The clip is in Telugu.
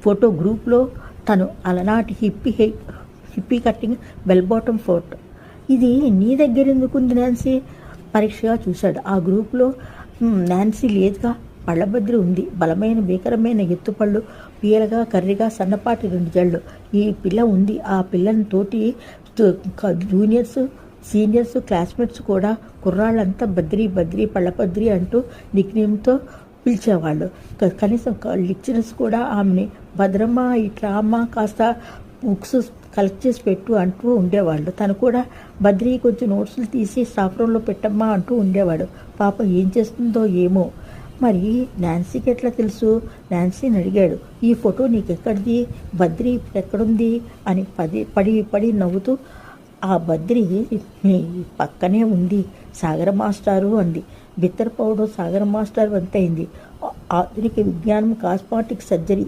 ఫోటో గ్రూప్లో తను అలనాటి hippie cutting bell bottom photo. ఇది నీ దగ్గర ఎందుకుంది నాన్సీ? పరీక్షగా చూశాడు. ఆ గ్రూప్లో నాన్సీ లేదుగా. పళ్ళబద్రి ఉంది. బలమైన భీకరమైన ఎత్తుపళ్ళు, పీలగా కర్రిగా సన్నపాటి 2 జళ్ళు. ఈ పిల్ల ఉంది. ఆ పిల్లని తోటి జూనియర్స్, సీనియర్స్, క్లాస్మేట్స్ కూడా కుర్రాళ్ళంతా బద్రి బద్రి పళ్ళబద్రి అంటూ నిక్నేమ్తో పిలిచేవాళ్ళు. కనీసం లెక్చరర్స్ కూడా ఆమెని భద్రమ్మ ఇట్లా అమ్మ కాస్త బుక్స్ కలెక్ట్ చేసి పెట్టు అంటూ ఉండేవాళ్ళు. తను కూడా బద్రి కొంచెం నోట్స్లు తీసి స్టాఫ్ రూమ్లో పెట్టమ్మా అంటూ ఉండేవాడు. పాప ఏం చేస్తుందో ఏమో. మరి నాన్సీకి ఎట్లా తెలుసు? నాన్సీని అడిగాడు. ఈ ఫోటో నీకెక్కడిది? బద్రి ఇప్పుడు ఎక్కడుంది అని పడి నవ్వుతూ, ఆ బద్రి మీ పక్కనే ఉంది సాగర మాస్టారు అంది. బిత్తరపౌడు సాగర మాస్టర్ వంతైంది. ఆధునిక విజ్ఞానం, కాస్మాటిక్ సర్జరీ